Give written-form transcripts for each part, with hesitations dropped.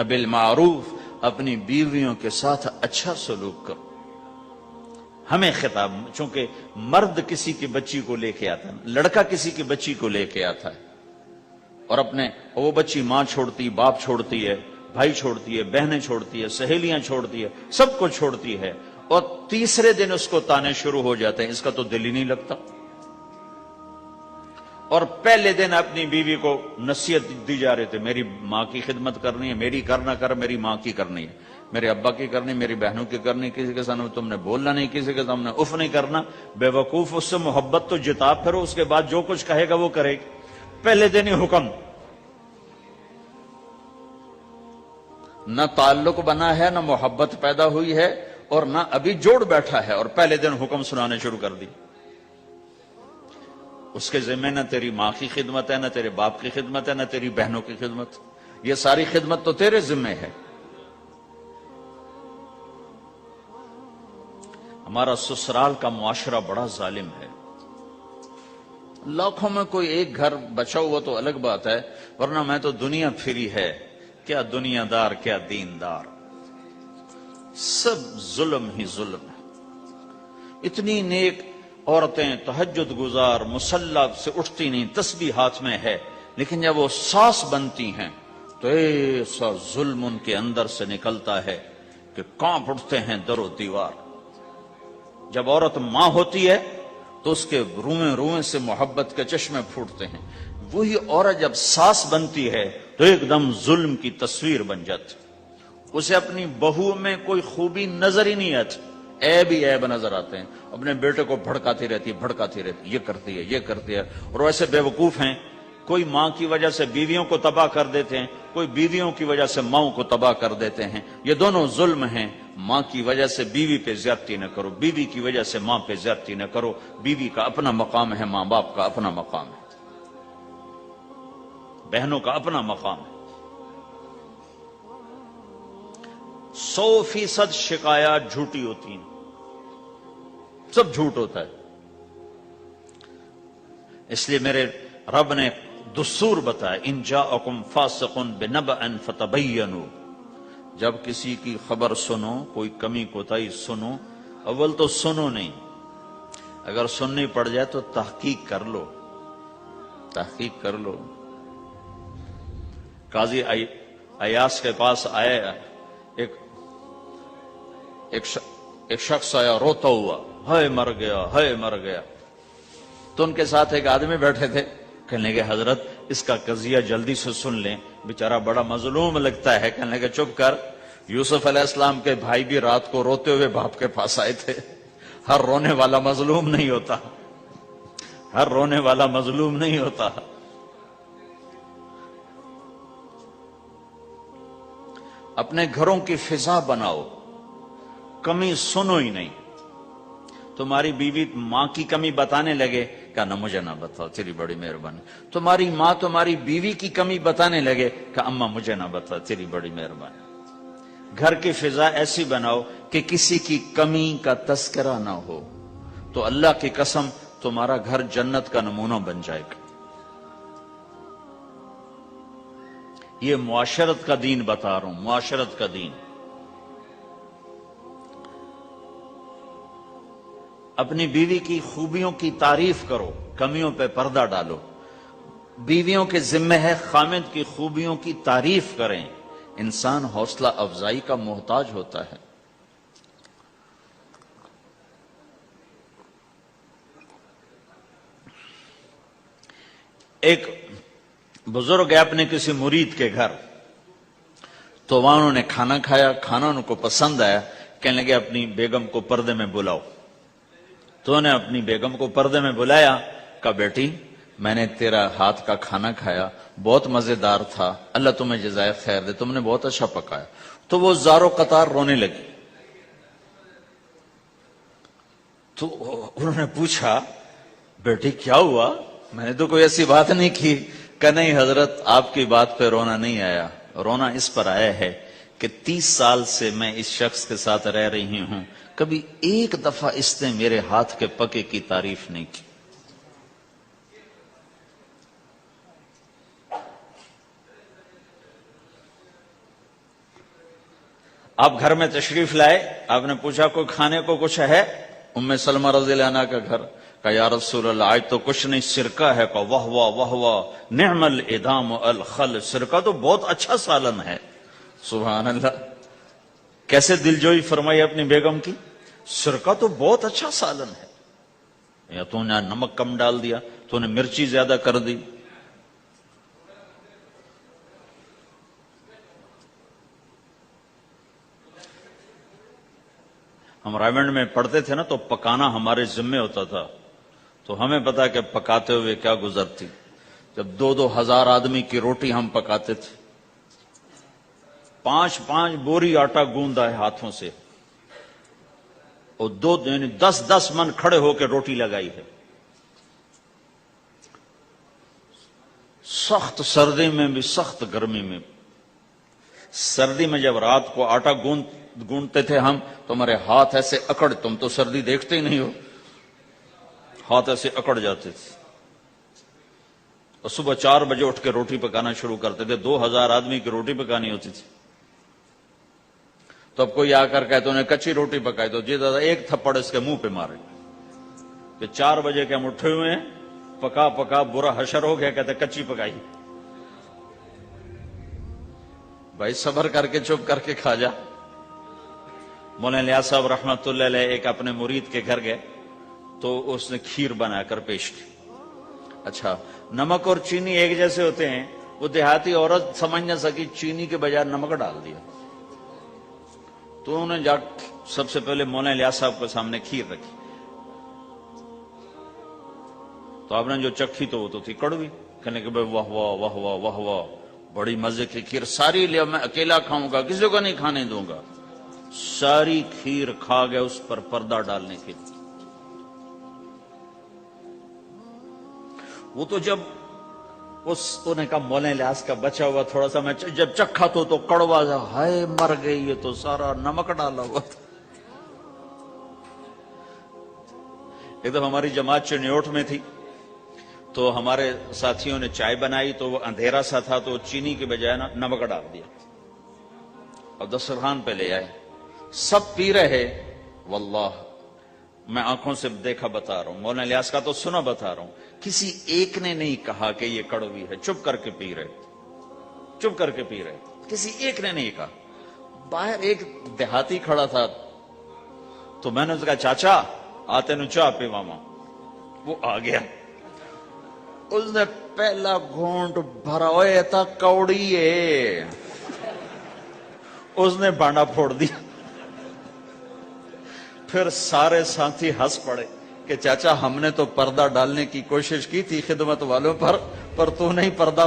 بالمعروف، اپنی بیویوں کے ساتھ اچھا سلوک کرو۔ ہمیں خطاب، چونکہ مرد کسی کی بچی کو لے کے آتا ہے، لڑکا کسی کی بچی کو لے کے آتا ہے، اور وہ بچی ماں چھوڑتی، باپ چھوڑتی ہے، بھائی چھوڑتی ہے، بہنیں چھوڑتی ہے، سہیلیاں چھوڑتی ہے، سب کو چھوڑتی ہے، اور تیسرے دن اس کو تانے شروع ہو جاتے ہیں، اس کا تو دل ہی نہیں لگتا۔ اور پہلے دن اپنی بیوی کو نصیحت دی جا رہے تھے، میری ماں کی خدمت کرنی ہے، میری کرنا کر، میری ماں کی کرنی ہے، میرے ابا کی کرنی، میری بہنوں کی کرنی، کسی کے سامنے تم نے بولنا نہیں، کسی کے سامنے اف نہیں کرنا۔ بے وقوف، اس سے محبت تو جتا پھرو، اس کے بعد جو کچھ کہے گا وہ کرے گی۔ پہلے دن ہی حکم، نہ تعلق بنا ہے، نہ محبت پیدا ہوئی ہے، اور نہ ابھی جوڑ بیٹھا ہے، اور پہلے دن حکم سنانے شروع کر دی۔ اس کے ذمہ نہ تیری ماں کی خدمت ہے، نہ تیرے باپ کی خدمت ہے، نہ تیری بہنوں کی خدمت، یہ ساری خدمت تو تیرے ذمہ ہے۔ ہمارا سسرال کا معاشرہ بڑا ظالم ہے، لاکھوں میں کوئی ایک گھر بچا ہوا تو الگ بات ہے، ورنہ میں تو دنیا پھری ہے، کیا دنیا دار کیا دیندار، سب ظلم ہی ظلم ہے۔ اتنی نیک عورتیں تہجد گزار مصلی سے اٹھتی نہیں، تسبیح ہاتھ میں ہے، لیکن جب وہ ساس بنتی ہیں تو ایسا ظلم ان کے اندر سے نکلتا ہے کہ کانپ اٹھتے ہیں در و دیوار۔ جب عورت ماں ہوتی ہے تو اس کے روئیں روئیں سے محبت کے چشمے پھوٹتے ہیں، وہی عورت جب ساس بنتی ہے تو ایک دم ظلم کی تصویر بن جاتی، اسے اپنی بہو میں کوئی خوبی نظر ہی نہیں آتی، عیب ہی عیب نظر آتے ہیں، اپنے بیٹے کو بھڑکاتی رہتی ہے، یہ کرتی ہے، اور ویسے بے وقوف ہیں، کوئی ماں کی وجہ سے بیویوں کو تباہ کر دیتے ہیں، کوئی بیویوں کی وجہ سے ماں کو تباہ کر دیتے ہیں، یہ دونوں ظلم ہیں۔ ماں کی وجہ سے بیوی پہ زیادتی نہ کرو، بیوی کی وجہ سے ماں پہ زیادتی نہ کرو، بیوی کا اپنا مقام ہے، ماں باپ کا اپنا مقام ہے، بہنوں کا اپنا مقام ہے۔ 100% شکایات جھوٹی ہوتی ہیں، سب جھوٹ ہوتا ہے۔ اس لیے میرے رب نے دستور بتایا، ان جاءکم فاسق بنبأ فتبینوا، جب کسی کی خبر سنو، کوئی کمی کوتاہی سنو، اول تو سنو نہیں، اگر سننی پڑ جائے تو تحقیق کر لو، تحقیق کر لو۔ قاضی ایاس کے پاس آیا ایک شخص آیا روتا ہوا، ہائے مر گیا، ہائے مر گیا۔ تو ان کے ساتھ ایک آدمی بیٹھے تھے، کہنے لگے حضرت اس کا قضیہ جلدی سے سن لیں، بیچارہ بڑا مظلوم لگتا ہے۔ کہنے لگے چپ کر، یوسف علیہ السلام کے بھائی بھی رات کو روتے ہوئے باپ کے پاس آئے تھے، ہر رونے والا مظلوم نہیں ہوتا، ہر رونے والا مظلوم نہیں ہوتا۔ اپنے گھروں کی فضا بناؤ، کمی سنو ہی نہیں۔ تمہاری بیوی ماں کی کمی بتانے لگے، کہا نہ مجھے نہ بتاؤ، تیری بڑی مہربانی۔ تمہاری ماں تمہاری بیوی کی کمی بتانے لگے، کہا اماں مجھے نہ بتا، تیری بڑی مہربانی۔ گھر کی فضا ایسی بناؤ کہ کسی کی کمی کا تذکرہ نہ ہو، تو اللہ کی قسم تمہارا گھر جنت کا نمونہ بن جائے گا۔ یہ معاشرت کا دین بتا رہا ہوں، معاشرت کا دین۔ اپنی بیوی کی خوبیوں کی تعریف کرو، کمیوں پہ پردہ ڈالو۔ بیویوں کے ذمہ ہے خامد کی خوبیوں کی تعریف کریں، انسان حوصلہ افزائی کا محتاج ہوتا ہے۔ ایک بزرگ ہے اپنے کسی مرید کے گھر، تو وہاں انہوں نے کھانا کھایا، کھانا ان کو پسند آیا، کہنے لگے اپنی بیگم کو پردے میں بلاؤ۔ تو انہوں نے اپنی بیگم کو پردے میں بلایا، کہا بیٹی میں نے تیرا ہاتھ کا کھانا کھایا، بہت مزیدار تھا، اللہ تمہیں جزائے خیر دے، تم نے بہت اچھا پکایا۔ تو وہ زارو قطار رونے لگی۔ تو انہوں نے پوچھا بیٹی کیا ہوا، میں نے تو کوئی ایسی بات نہیں کی۔ کہ نہیں حضرت آپ کی بات پہ رونا نہیں آیا، رونا اس پر آیا ہے کہ 30 سال سے میں اس شخص کے ساتھ رہ رہی ہوں، کبھی ایک دفعہ اس نے میرے ہاتھ کے پکے کی تعریف نہیں کی۔ آپ گھر میں تشریف لائے، آپ نے پوچھا کوئی کھانے کو کچھ ہے؟ ام سلمہ رضی اللہ عنہ کا گھر، کہا یا رسول اللہ آج تو کچھ نہیں، سرکہ ہے۔ کہا واہ واہ واہ واہ، نعم الادام الخل، سرکہ تو بہت اچھا سالن ہے۔ سبحان اللہ، کیسے دلجوئی فرمائی اپنی بیگم کی، سرکہ تو بہت اچھا سالن ہے، یا تو نے نمک کم ڈال دیا، تو نے مرچی زیادہ کر دی۔ ہم رائمنڈ میں پڑھتے تھے نا تو پکانا ہمارے ذمے ہوتا تھا، تو ہمیں پتا کہ پکاتے ہوئے کیا گزرتی۔ جب 2,000 آدمی کی روٹی ہم پکاتے تھے، 5 بوری آٹا گوندا ہے ہاتھوں سے، اور 10 من کھڑے ہو کے روٹی لگائی ہے، سخت سردی میں بھی سخت گرمی میں بھی۔ سردی میں جب رات کو آٹا گونتے تھے ہم تو ہمارے ہاتھ ایسے اکڑ، تم تو سردی دیکھتے ہی نہیں ہو، ہاتھ ایسے اکڑ جاتے تھے، اور صبح 4 بجے اٹھ کے روٹی پکانا شروع کرتے تھے، 2,000 آدمی کی روٹی پکانی ہوتی تھی۔ تو اب کوئی آ کر کہتے انہیں کچی روٹی پکائی، تو جی دادا ایک تھپڑ اس کے منہ پہ مارے کہ 4 بجے کے ہم اٹھے ہوئے ہیں، پکا پکا برا حشر ہو گیا، کہتے کچی پکائی۔ بھائی صبر کر کے چپ کر کے کھا جا۔ مولانا الیاس صاحب رحمت اللہ علیہ ایک اپنے مرید کے گھر گئے تو اس نے کھیر بنا کر پیش کی۔ اچھا، نمک اور چینی ایک جیسے ہوتے ہیں، وہ دیہاتی عورت سمجھ نہ سکی، چینی کے بجائے نمک ڈال دیا، تو انہوں نے جا سب سے پہلے مولانا الیاس صاحب کے سامنے کھیر رکھی، تو آپ نے جو چکھی تو وہ تو تھی کڑوی، کہنے کہ بھائی واہ واہ واہ واہ واہ واہ، بڑی مزے کی کھیر، ساری لیا میں اکیلا کھاؤں گا، کسی کو نہیں کھانے دوں گا۔ ساری کھیر کھا گئے، اس پر پردہ ڈالنے کے لیے۔ وہ تو جب انہوں نے کہا مولانا الیاس کا بچا ہوا تھوڑا سا میں جب چکھا تو کڑوا سا، ہائے مر گئی، یہ تو سارا نمک ڈالا ہوا تھا۔ ایک دفعہ ہماری جماعت چنیوٹ میں تھی، تو ہمارے ساتھیوں نے چائے بنائی تو وہ اندھیرا سا تھا، تو چینی کے بجائے نا نمک ڈال دیا، اور دسترخوان پہ لے آئے، سب پی رہے، واللہ میں آنکھوں سے دیکھا بتا رہا ہوں، مولانا الیاس کا تو سنا بتا رہا ہوں، کسی ایک نے نہیں کہا کہ یہ کڑوی ہے، چپ کر کے پی رہے، چپ کر کے پی رہے، کسی ایک نے نہیں کہا۔ باہر ایک دیہاتی کھڑا تھا، تو میں نے اس کہا چاچا آتے نو چاہ پی ماما، وہ آ گیا، اس نے پہلا گھونٹ بھرا، ہوئے تھا کوڑی ہے، اس نے بانڈا پھوڑ دیا۔ پھر سارے ساتھی ہنس پڑے کہ چاچا ہم نے تو پردہ ڈالنے کی کوشش کی تھی خدمت والوں پر تو نہیں پردہ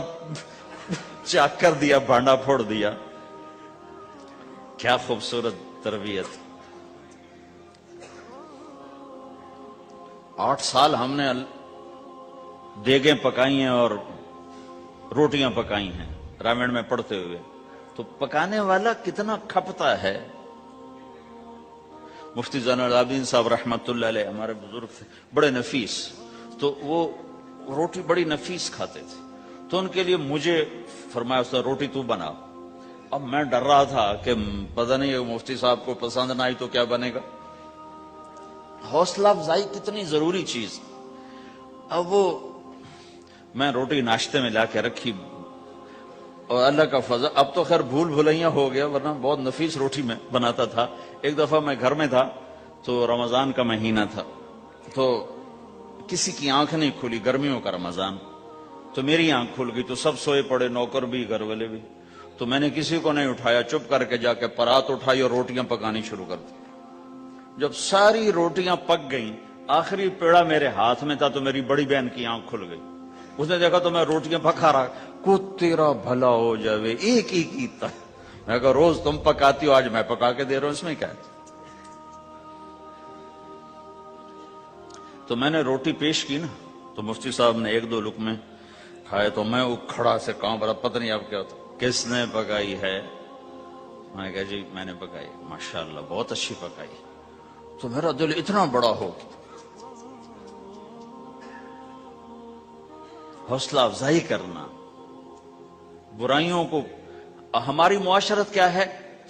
چاک کر دیا، بانڈا پھوڑ دیا۔ کیا خوبصورت تربیت۔ 8 سال ہم نے دیگیں پکائی ہیں اور روٹیاں پکائی ہیں رامین میں پڑھتے ہوئے، تو پکانے والا کتنا کھپتا ہے۔ مفتی زین العابدین صاحب رحمت اللہ علیہ ہمارے بزرگ تھے، بڑے نفیس، تو وہ روٹی بڑی نفیس کھاتے تھے، تو ان کے لیے مجھے فرمایا اس نے روٹی تو بنا۔ اب میں ڈر رہا تھا کہ پتہ نہیں مفتی صاحب کو پسند نہ آئی تو کیا بنے گا۔ حوصلہ افزائی کتنی ضروری چیز۔ اب وہ میں روٹی ناشتے میں لا کے رکھی، اور اللہ کا فضل، اب تو خیر بھول بھلیاں ہو گیا، ورنہ بہت نفیس روٹی میں بناتا تھا۔ ایک دفعہ میں گھر میں تھا تو رمضان کا مہینہ تھا، تو کسی کی آنکھ نہیں کھلی، گرمیوں کا رمضان، تو میری آنکھ کھل گئی، تو سب سوئے پڑے، نوکر بھی گھر والے بھی، تو میں نے کسی کو نہیں اٹھایا، چپ کر کے جا کے پرات اٹھائی اور روٹیاں پکانی شروع کر دی۔ جب ساری روٹیاں پک گئیں، آخری پیڑا میرے ہاتھ میں تھا، تو میری بڑی بہن کی آنکھ کھل گئی، اس نے دیکھا تو میں روٹیاں پکا رہا، کو تیرا بھلا ہو جاوے، ایک ہی کیتا۔ میں کہا روز تم پکاتی ہو، آج میں پکا کے دے رہا ہوں، اس میں کیا ہے۔ تو میں نے روٹی پیش کی نا، تو مفتی صاحب نے 1-2 لقمے کھائے، تو میں کھڑا سے کہاں برا، پتہ نہیں اب کیا ہوتا، کس نے پکائی ہے؟ میں نے کہا جی میں نے پکائی، ماشاءاللہ بہت اچھی پکائی۔ تو میرا دل اتنا بڑا ہو گیا۔ حوصلہ افزائی کرنا، برائیوں کو، ہماری معاشرت کیا ہے،